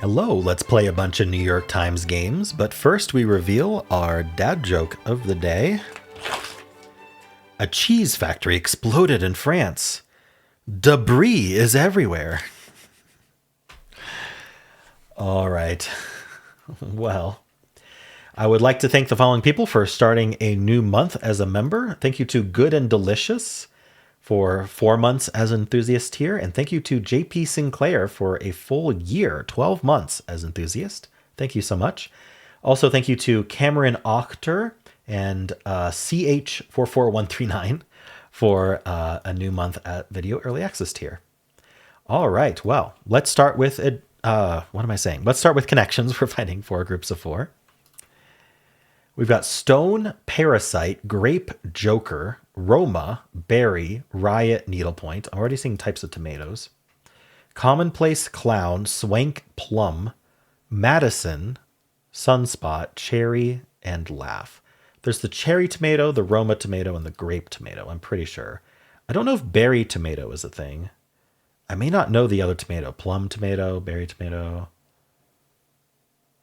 Hello, let's play a bunch of New York Times games, but first we reveal our dad joke of the day. A cheese factory exploded in France. Debris is everywhere. All right. Well, I would like to thank the following people for starting a new month as a member. Thank you to Good and Delicious for 4 months as enthusiast tier, and thank you to JP Sinclair for a full year, 12 months as enthusiast. Thank you so much. Also, thank you to Cameron Ochter and CH44139 for a new month at Video Early Access tier. All right, well, let's start with what am I saying? Let's start with connections. We're fighting 4 groups of 4. We've got Stone, Parasite, Grape, Joker, Roma, Berry, Riot, Needlepoint. I'm already seeing types of tomatoes. Commonplace, Clown, Swank, Plum, Madison, Sunspot, Cherry, and Laugh. There's the cherry tomato, the Roma tomato, and the grape tomato, I'm pretty sure. I don't know if berry tomato is a thing. I may not know the other tomato. Plum tomato, berry tomato.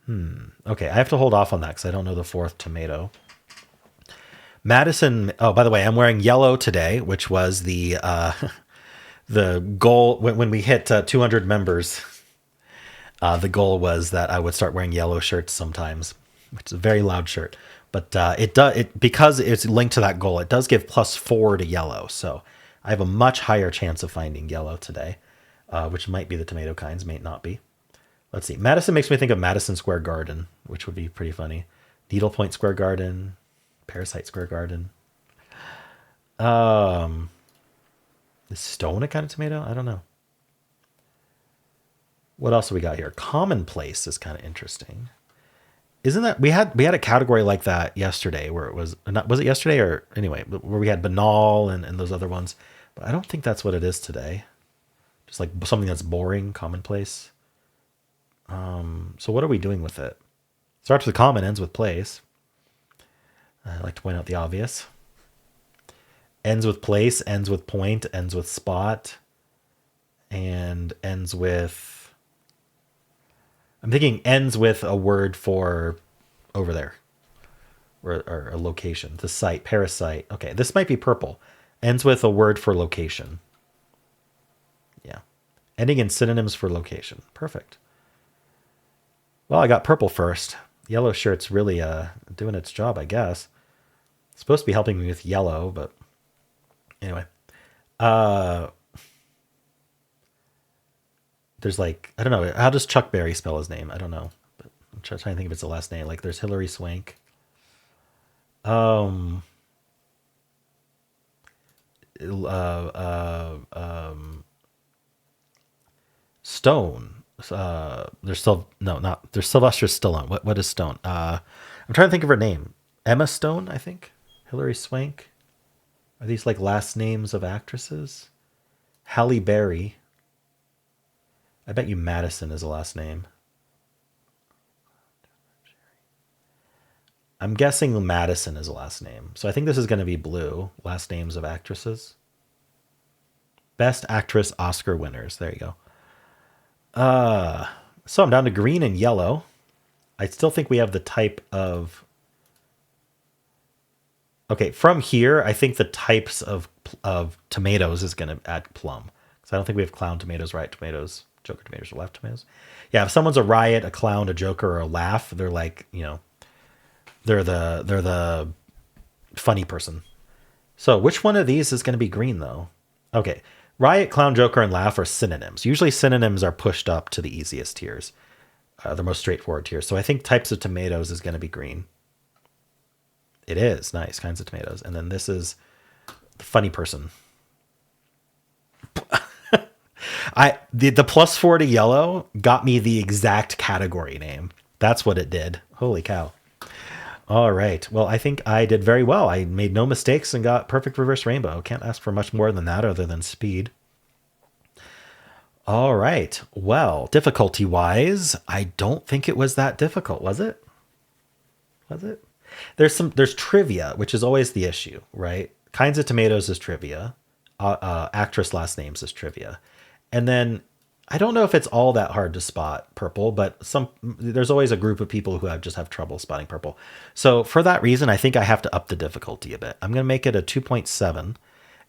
Okay, I have to hold off on that because I don't know the 4th tomato. Madison. Oh, by the way, I'm wearing yellow today, which was the the goal when we hit 200 members. The goal was that I would start wearing yellow shirts sometimes, which is a very loud shirt. But because it's linked to that goal, it does give +4 to yellow. So I have a much higher chance of finding yellow today, which might be the tomato kinds, may not be. Let's see. Madison makes me think of Madison Square Garden, which would be pretty funny. Needlepoint Square Garden, Parasite Square Garden. Is Stone a kind of tomato? I don't know. What else do we got here? Commonplace is kind of interesting. Isn't that we had a category like that yesterday where it was not, was it yesterday or anyway, where we had banal and those other ones. But I don't think that's what it is today. Just like something that's boring, commonplace. So what are we doing with it? Starts with common, ends with place. I like to point out the obvious. Ends with place, ends with point, ends with spot, and ends with... I'm thinking ends with a word for over there. Or a location. The site, parasite. Okay, this might be purple. Ends with a word for location. Yeah. Ending in synonyms for location. Perfect. Well, I got purple first. Yellow shirt's really doing its job, I guess. It's supposed to be helping me with yellow, but anyway. There's like, I don't know. How does Chuck Berry spell his name? I don't know. But I'm trying to think if it's the last name. Like there's Hillary Swank. Um, Stone. There's still no, not there's Sylvester Stallone. What is Stone? I'm trying to think of her name. Emma Stone, I think. Hillary Swank. Are these like last names of actresses? Halle Berry. I bet you Madison is a last name. I'm guessing Madison is a last name. So I think this is going to be blue. Last names of actresses. Best actress Oscar winners. There you go. So I'm down to green and yellow. I still think we have the type of... Okay, from here, I think the types of tomatoes is going to add plum. So I don't think we have clown tomatoes, riot tomatoes, joker tomatoes, or laugh tomatoes. Yeah, if someone's a riot, a clown, a joker, or a laugh, they're like, they're the funny person. So which one of these is going to be green, though? Okay, riot, clown, joker, and laugh are synonyms. Usually synonyms are pushed up to the easiest tiers, the most straightforward tiers. So I think types of tomatoes is going to be green. It is. Nice. Kinds of tomatoes. And then this is the funny person. The +4 to yellow got me the exact category name. That's what it did. Holy cow. All right. Well, I think I did very well. I made no mistakes and got perfect reverse rainbow. Can't ask for much more than that other than speed. All right. Well, difficulty-wise, I don't think it was that difficult, was it? Was it? There's trivia, which is always the issue, right? Kinds of tomatoes is trivia. Actress last names is trivia. And then I don't know if it's all that hard to spot purple, but there's always a group of people who just have trouble spotting purple. So for that reason, I think I have to up the difficulty a bit. I'm going to make it a 2.7,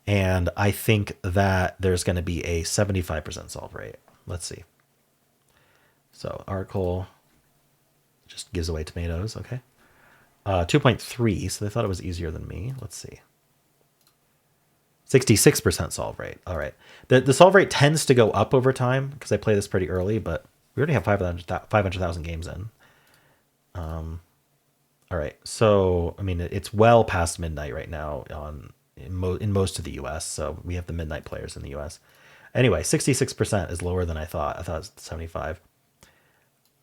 and I think that there's going to be a 75% solve rate. Let's see. So article just gives away tomatoes. Okay. 2.3. So they thought it was easier than me. Let's see. 66% solve rate. All right. The solve rate tends to go up over time because I play this pretty early, but we already have 500,000 games in. All right. So, I mean, it's well past midnight right now in most of the US. So we have the midnight players in the US. Anyway, 66% is lower than I thought. I thought it was 75.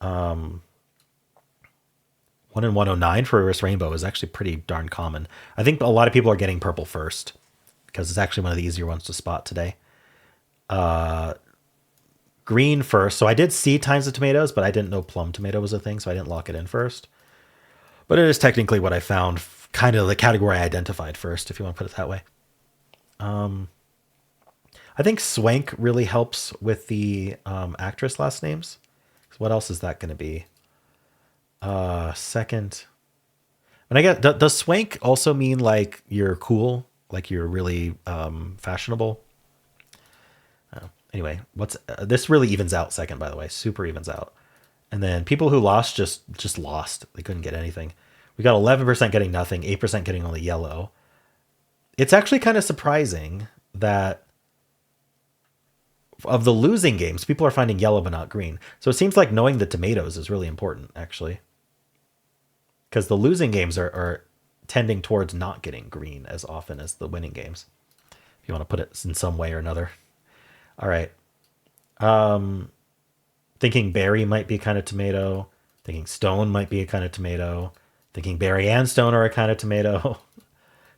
1 in 109 for Reverse Rainbow is actually pretty darn common. I think a lot of people are getting purple first because it's actually one of the easier ones to spot today. Green first. So I did see times of tomatoes, but I didn't know plum tomato was a thing, so I didn't lock it in first. But it is technically what I found, kind of the category I identified first, if you want to put it that way. I think Swank really helps with the actress last names. What else is that going to be? Second. And I get, does Swank also mean like you're cool, like you're really fashionable? Anyway, this really evens out second, by the way, super evens out. And then people who lost just lost. They couldn't get anything. We got 11% getting nothing, 8% getting only yellow. It's actually kind of surprising that of the losing games, people are finding yellow but not green. So it seems like knowing the tomatoes is really important, actually. Because the losing games are tending towards not getting green as often as the winning games, if you want to put it in some way or another. All right. Thinking berry might be a kind of tomato. Thinking stone might be a kind of tomato. Thinking berry and stone are a kind of tomato.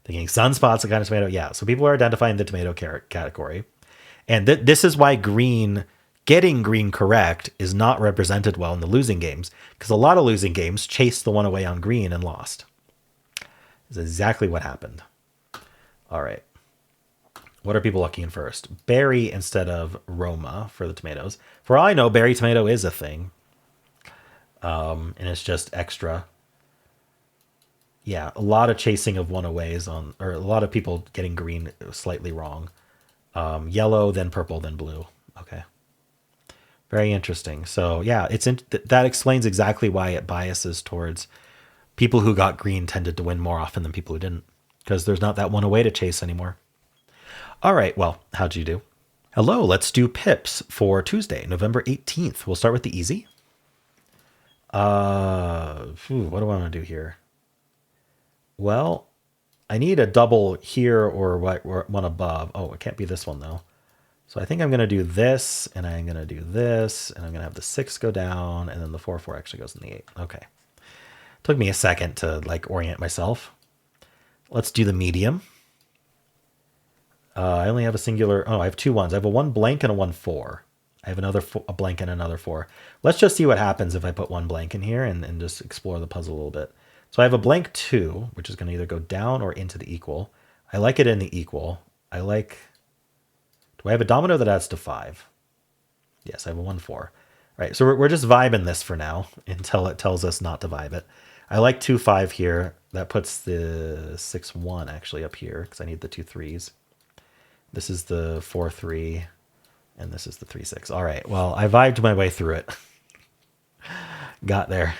Thinking sunspot's a kind of tomato. Yeah, so people are identifying the tomato category. And this is why getting green correct is not represented well in the losing games, because a lot of losing games chased the one away on green and lost. That's exactly what happened. All right. What are people looking in first? Berry instead of Roma for the tomatoes. For all I know, berry tomato is a thing. And it's just extra. Yeah, a lot of chasing of one aways or a lot of people getting green slightly wrong. Yellow, then purple, then blue. Okay. Very interesting. So yeah, that explains exactly why it biases towards people who got green tended to win more often than people who didn't, because there's not that one away to chase anymore. All right, well, how'd you do? Hello, let's do pips for Tuesday, November 18th. We'll start with the easy. What do I want to do here? Well, I need a double here or one above. Oh, it can't be this one though. So I think I'm going to do this, and I'm going to do this, and I'm going to have the 6 go down, and then the 4 actually goes in the 8. Okay. Took me a second to like orient myself. Let's do the medium. I only have a singular. Oh, I have 2 1s. I have a 1 blank and a 1 4. I have a blank and another 4. Let's just see what happens if I put 1 blank in here and just explore the puzzle a little bit. So I have a blank 2, which is going to either go down or into the equal. I like it in the equal. Do I have a domino that adds to 5? Yes, I have a 1 4. All right, so we're just vibing this for now until it tells us not to vibe it. I like 2 5 here. That puts the 6 1 actually up here because I need the 2 3s. This is the 4 3, and this is the 3 6. All right, well, I vibed my way through it. Got there.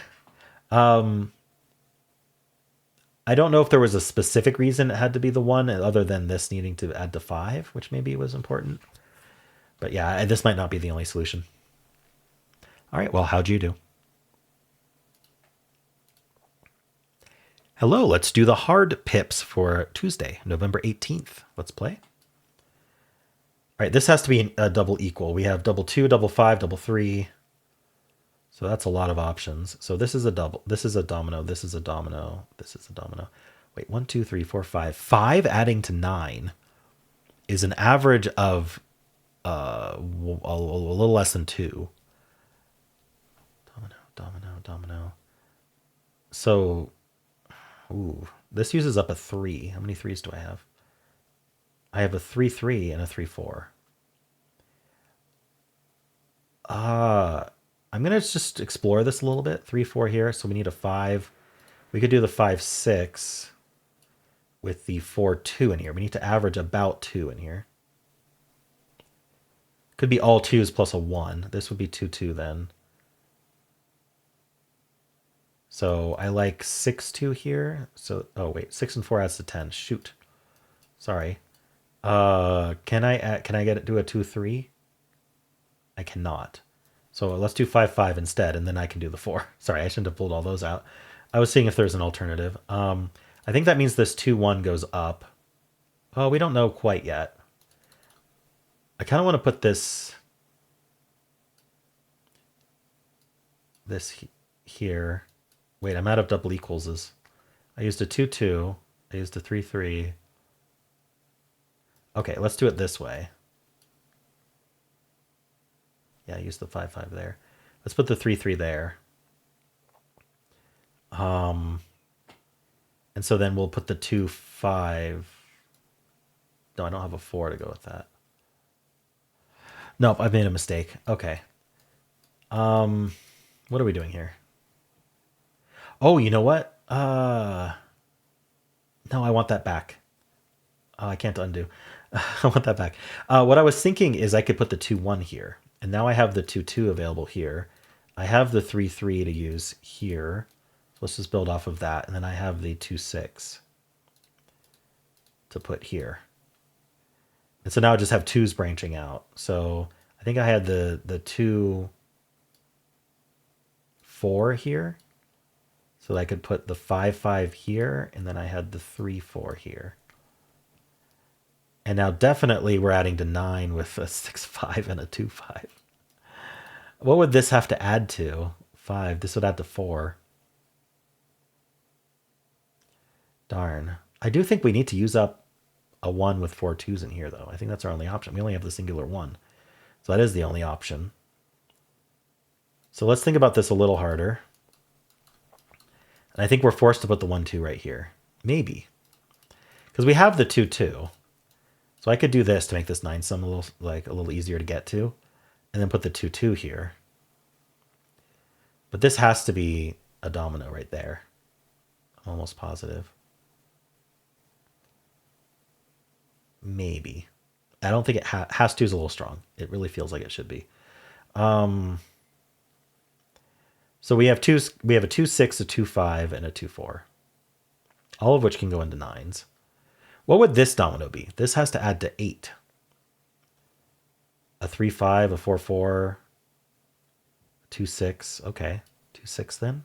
I don't know if there was a specific reason it had to be the 1 other than this needing to add to 5, which maybe was important. But yeah, this might not be the only solution. All right, well, how'd you do? Hello, let's do the hard pips for Tuesday, November 18th. Let's play. All right, this has to be a double equal. We have double 2, double 5, double 3. So that's a lot of options. So this is a double. This is a domino. This is a domino. This is a domino. Wait, 1, 2, 3, 4, 5. 5 adding to 9 is an average of a little less than 2. Domino. So, this uses up a 3. How many 3s do I have? I have a 3 3 and a 3 4. I'm going to just explore this a little bit. 3, 4 here. So we need a 5. We could do the 5, 6 with the 4, 2 in here. We need to average about 2 in here. Could be all 2s plus a 1. This would be 2, 2 then. So I like 6, 2 here. So, oh wait, 6 and 4 adds to 10. Shoot. Sorry. Can I get it do a 2, 3? I cannot. So let's do 5, 5 instead, and then I can do the 4. Sorry, I shouldn't have pulled all those out. I was seeing if there's an alternative. I think that means this 2, 1 goes up. Oh, we don't know quite yet. I kind of want to put this here. Wait, I'm out of double equalses. I used a 2, 2. I used a 3, 3. Okay, let's do it this way. Yeah, I used the 5, 5 there. Let's put the 3, 3 there. And so then we'll put the 2, 5. No, I don't have a 4 to go with that. Nope, I've made a mistake. Okay. What are we doing here? Oh, you know what? No, I want that back. I can't undo. I want that back. What I was thinking is I could put the 2, 1 here. And now I have the 2, 2 available here. I have the 3, 3 to use here. So let's just build off of that. And then I have the 2, 6 to put here. And so now I just have 2s branching out. So I think I had the 2, 4 here. So I could put the 5, 5 here. And then I had the 3, 4 here. And now definitely we're adding to 9 with a 6, 5 and a 2, 5. What would this have to add to? 5. This would add to 4. Darn. I do think we need to use up a 1 with 4 2s in here, though. I think that's our only option. We only have the singular 1. So that is the only option. So let's think about this a little harder. And I think we're forced to put the 1, 2 right here. Maybe. Because we have the 2, 2. So I could do this to make this 9 sum a little easier to get to. And then put the 2, 2 here. But this has to be a domino right there. I'm almost positive. Maybe. I don't think it has to is a little strong. It really feels like it should be. So we have a 2, 6, a 2, 5, and a 2, 4. All of which can go into 9s. What would this domino be? This has to add to 8. A 3, 5, a 4, 4, 2, 6. Okay. 2, 6 then.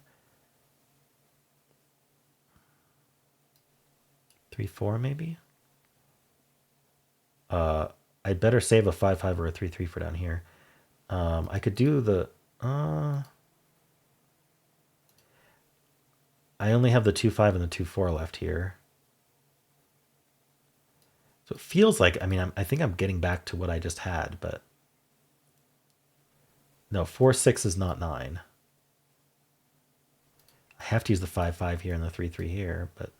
3, 4 maybe. I'd better save a 5, 5 or a 3, 3 for down here. I could do the... I only have the 2, 5 and the 2, 4 left here. So it feels like, I mean, I think I'm getting back to what I just had, but... No, 4, 6 is not 9. I have to use the 5, 5 here and the 3, 3 here, but...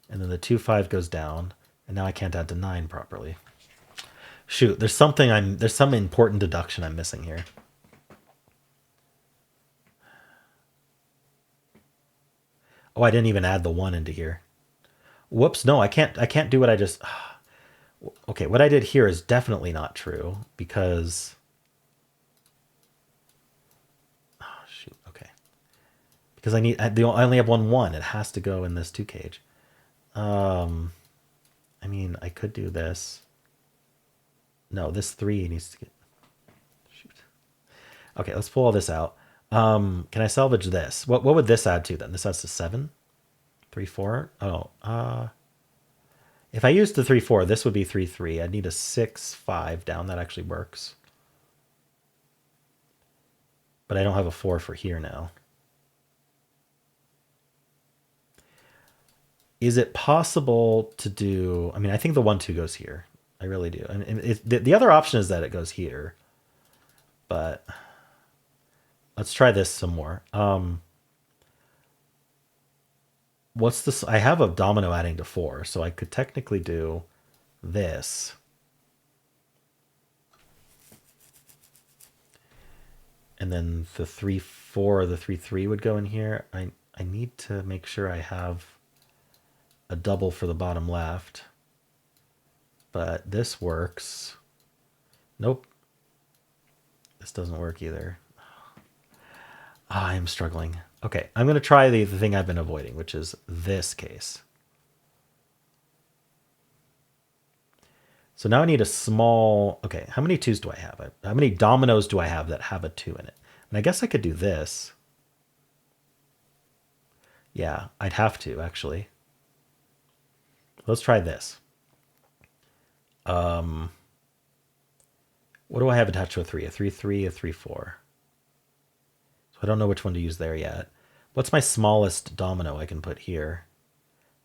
And then the 2, 5 goes down, and now I can't add to 9 properly. Shoot, there's some important deduction I'm missing here. Oh, I didn't even add the 1 into here. Whoops, no, I can't do what I just... Okay, what I did here is definitely not true, because... Oh, shoot, okay. Because I only have 1, 1. It has to go in this 2 cage. I mean, I could do this. No, this 3 needs to get... Shoot. Okay, let's pull all this out. Can I salvage this? What would this add to then? This adds to 7? 3, 4? Oh, if I used the 3, 4, this would be 3, 3. I'd need a 6, 5 down. That actually works. But I don't have a 4 for here now. Is it possible to do... I mean, I think the 1, 2 goes here. I really do. And the other option is that it goes here. But let's try this some more. What's this? I have a domino adding to 4, so I could technically do this. And then the 3-4 or the 3-3 would go in here. I need to make sure I have a double for the bottom left. But this works. Nope. This doesn't work either. I am struggling. Okay, I'm going to try the thing I've been avoiding, which is this case. So now I need a small... Okay, how many 2s do I have? How many dominoes do I have that have a 2 in it? And I guess I could do this. Yeah, I'd have to, actually. Let's try this. What do I have attached to a 3? A 3-3, a 3-4. So I don't know which one to use there yet. What's my smallest domino I can put here?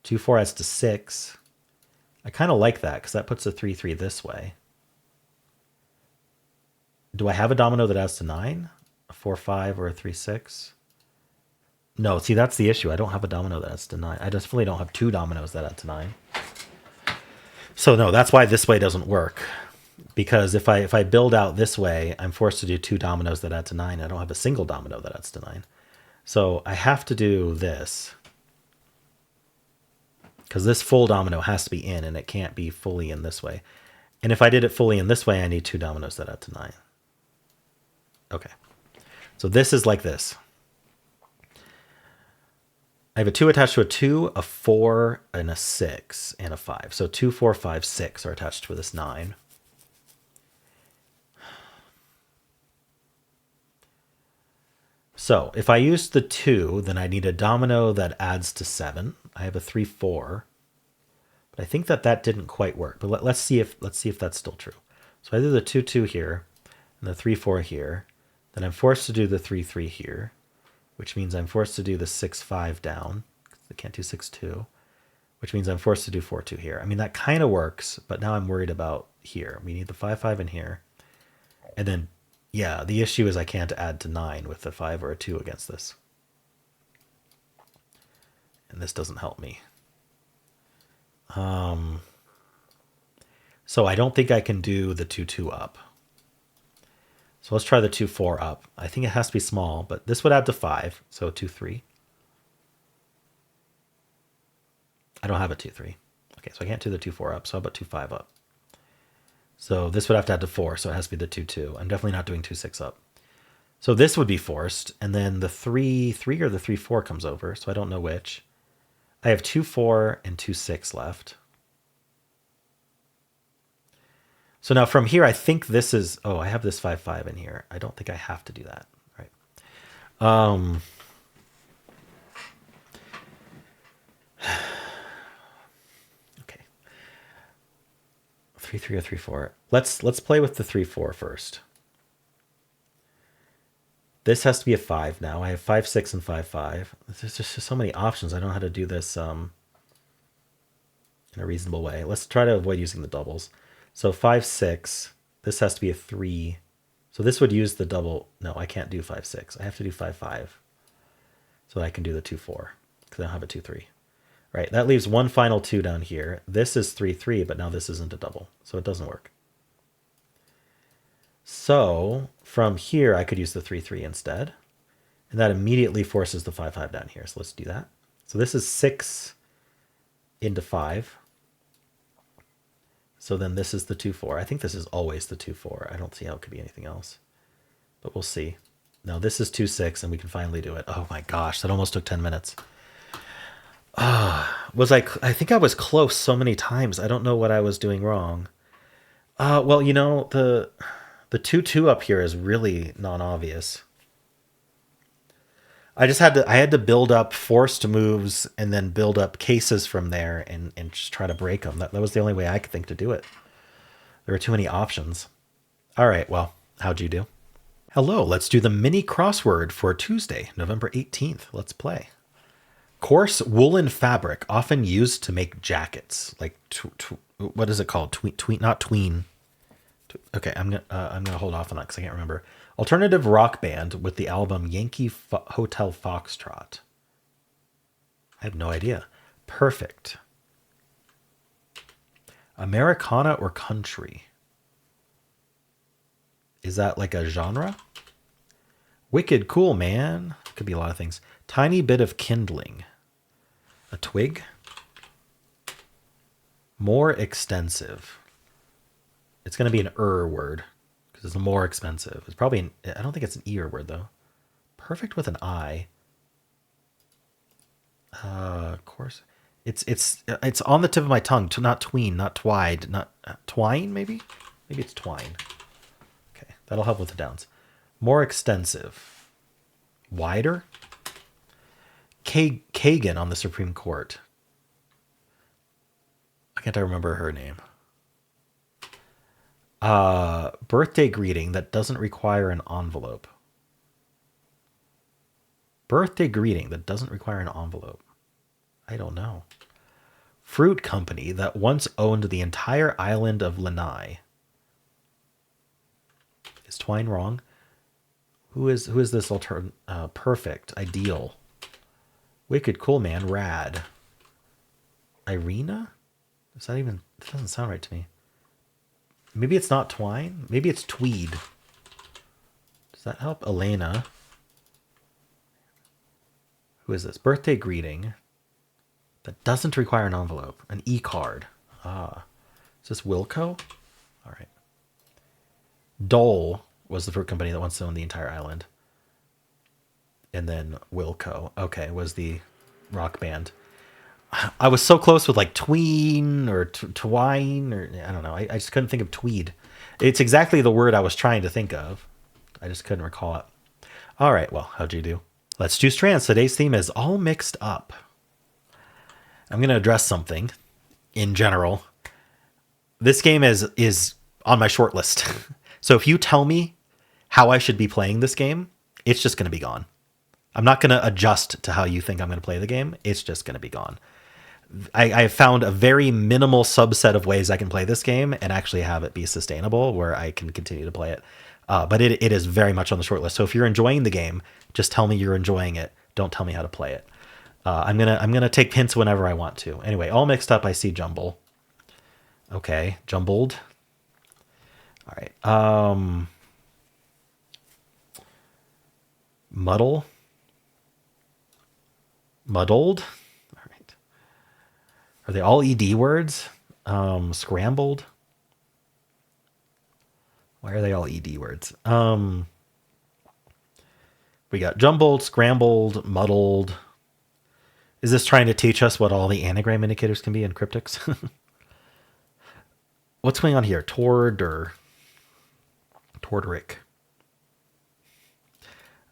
2-4 adds to 6. I kind of like that because that puts a 3-3 this way. Do I have a domino that adds to 9? A 4-5 or a 3-6? No, see, that's the issue. I don't have a domino that adds to 9. I definitely don't have 2 dominoes that add to 9. So no, that's why this way doesn't work. Because if I build out this way, I'm forced to do 2 dominoes that add to 9. I don't have a single domino that adds to 9. So I have to do this. Because this full domino has to be in, and it can't be fully in this way. And if I did it fully in this way, I need 2 dominoes that add to 9. Okay. So this is like this. I have a 2 attached to a 2, a 4, and a 6, and a 5. So 2, 4, 5, 6 are attached to this 9. So if I use the 2, then I need a domino that adds to 7. I have a 3-4, but I think that didn't quite work. But let's see if that's still true. So I do the 2-2 here and the 3-4 here. Then I'm forced to do the 3-3 here, which means I'm forced to do the 6-5 down. I can't do 6-2, which means I'm forced to do 4-2 here. I mean, that kind of works, but now I'm worried about here. We need the 5-5 in here, and then. Yeah, the issue is I can't add to 9 with a 5 or a 2 against this. And this doesn't help me. So I don't think I can do the 2-2 up. So let's try the 2-4 up. I think it has to be small, but this would add to 5. So 2-3. I don't have a 2-3. Okay, so I can't do the 2-4 up. So how about 2-5 up? So this would have to add to 4, so it has to be the 2-2. I'm definitely not doing 2-6 up. So this would be forced, and then the 3-3 or the 3-4 comes over, so I don't know which. I have 2-4 and 2-6 left. So now from here, I think this is... Oh, I have this 5-5 in here. I don't think I have to do that. Right. 3-3 or 3-4. Let's play with the 3-4 first. This has to be a 5 now. I have 5-6 and 5-5. There's just so many options. I don't know how to do this in a reasonable way. Let's try to avoid using the doubles. So 5-6. This has to be a 3. So this would use the double. No, I can't do 5-6. I have to do 5-5. So I can do the 2-4 because I don't have a 2-3. Right, that leaves one final 2 down here. This is 3-3, but now this isn't a double, so it doesn't work. So from here, I could use the 3-3 instead. And that immediately forces the 5-5 down here. So let's do that. So this is 6 into 5. So then this is the 2-4. I think this is always the 2-4. I don't see how it could be anything else. But we'll see. Now this is 2-6, and we can finally do it. Oh my gosh, that almost took 10 minutes. I think I was close so many times. I don't know what I was doing wrong. Well, you know, the 2-2 up here is really non-obvious. I had to build up forced moves and then build up cases from there and just try to break them. That was the only way I could think to do it. There were too many options. All right, well, how'd you do? Hello, let's do the mini crossword for Tuesday, November 18th. Let's play. Coarse woolen fabric, often used to make jackets. Like, what is it called? Not tween. Okay, I'm gonna hold off on that because I can't remember. Alternative rock band with the album Yankee Hotel Foxtrot. I have no idea. Perfect. Americana or country? Is that like a genre? Wicked cool, man. Could be a lot of things. Tiny bit of kindling. A twig. More extensive. It's going to be an word because it's more expensive. It's probably an, I don't think it's an word though. Perfect with an I. Of course. It's on the tip of my tongue. Not tween, not twide, not twine maybe? Maybe it's twine. Okay, that'll help with the downs. More extensive. Wider. Kagan on the Supreme Court. I can't remember her name. Birthday greeting that doesn't require an envelope. Birthday greeting that doesn't require an envelope. I don't know. Fruit company that once owned the entire island of Lanai. Is twine wrong? Who is this perfect, ideal. Wicked cool, man, rad. Irina? Is that even, that doesn't sound right to me. Maybe it's not twine. Maybe it's tweed. Does that help? Elena. Who is this? Birthday greeting that doesn't require an envelope. An e-card. Ah. Is this Wilco? All right. Dole was the fruit company that once owned the entire island. And then Wilco, okay, was the rock band. I was so close with like tween or twine or I don't know. I just couldn't think of tweed. It's exactly the word I was trying to think of. I just couldn't recall it. All right, well, how'd you do? Let's do Strands. Today's theme is all mixed up. I'm going to address something in general. This game is on my short list. So if you tell me how I should be playing this game, it's just going to be gone. I'm not going to adjust to how you think I'm going to play the game. It's just going to be gone. I have found a very minimal subset of ways I can play this game and actually have it be sustainable where I can continue to play it. But it is very much on the short list. So if you're enjoying the game, just tell me you're enjoying it. Don't tell me how to play it. I'm gonna take hints whenever I want to. Anyway, all mixed up. I see jumble. Okay, jumbled. All right. Muddle. Muddled. All right. Are they all ED words? Scrambled. Why are they all ED words? We got jumbled, scrambled, muddled. Is this trying to teach us what all the anagram indicators can be in cryptics? What's going on here? Toward or Tordrick?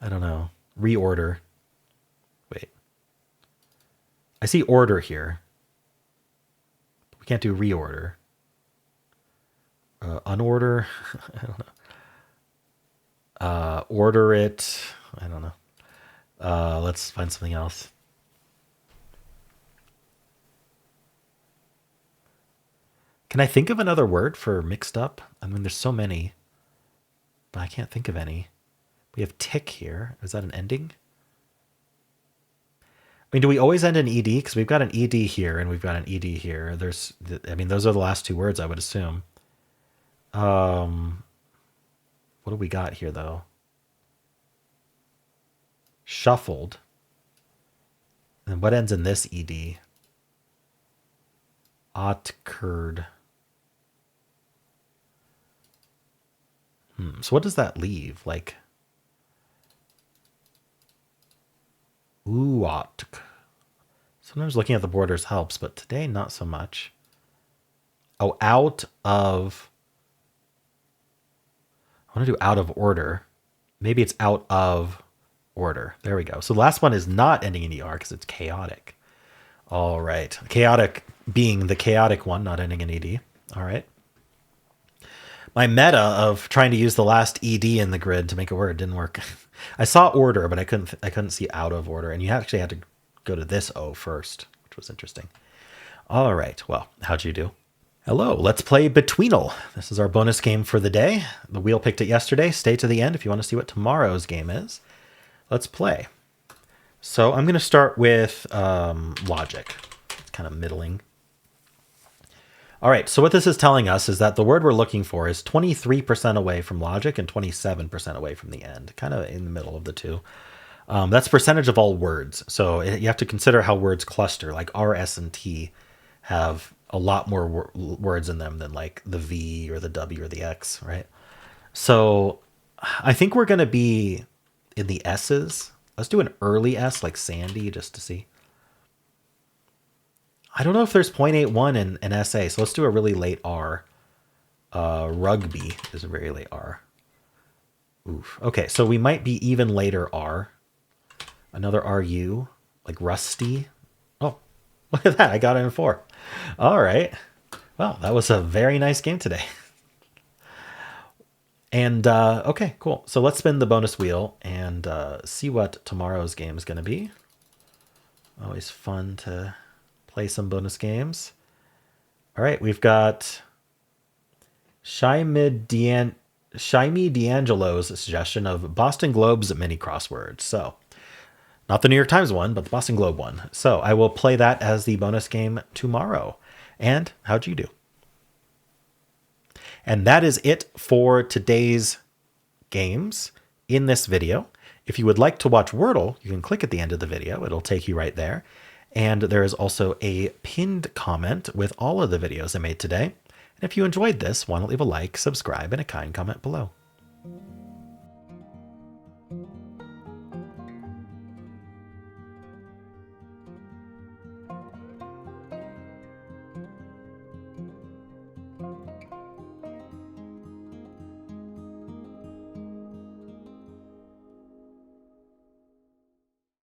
I don't know. Reorder. Wait. I see order here. We can't do reorder. Unorder. I don't know. Order it. I don't know. Let's find something else. Can I think of another word for mixed up? I mean, there's so many, but I can't think of any. We have tick here. Is that an ending? I mean, do we always end in ed? Because we've got an ed here and we've got an ed here. I mean, those are the last two words, I would assume. What do we got here, though? Shuffled. And what ends in this ed? Occurred. So what does that leave? Like, ooot. Sometimes looking at the borders helps, but today not so much. Oh, out of. I want to do out of order. Maybe it's out of order. There we go. So the last one is not ending in ER because it's chaotic. All right. Chaotic being the chaotic one, not ending in ED. All right. My meta of trying to use the last ED in the grid to make a word didn't work. I saw order, but I couldn't see out of order. And you actually had to go to this O first, which was interesting. All right. Well, how'd you do? Hello. Let's play Betweenal. This is our bonus game for the day. The wheel picked it yesterday. Stay to the end if you want to see what tomorrow's game is. Let's play. So I'm going to start with logic. It's kind of middling. All right, so what this is telling us is that the word we're looking for is 23% away from logic and 27% away from the end, kind of in the middle of the two. That's percentage of all words. So you have to consider how words cluster. Like R, S, and T have a lot more words in them than like the V or the W or the X, right? So I think we're going to be in the S's. Let's do an early S like Sandy just to see. I don't know if there's 0.81 in SA, so let's do a really late R. Rugby is a very late R. Oof. Okay, so we might be even later R. Another RU, like Rusty. Oh, look at that. I got it in 4. All right. Well, that was a very nice game today. And okay, cool. So let's spin the bonus wheel and see what tomorrow's game is going to be. Always fun to play some bonus games. All right, we've got Shaimi D'Angelo's suggestion of Boston Globe's mini crossword. So, not the New York Times one, but the Boston Globe one. So I will play that as the bonus game tomorrow. And how'd you do? And that is it for today's games in this video. If you would like to watch Wordle, you can click at the end of the video. It'll take you right there. And there is also a pinned comment with all of the videos I made today. And if you enjoyed this, why not leave a like, subscribe, and a kind comment below.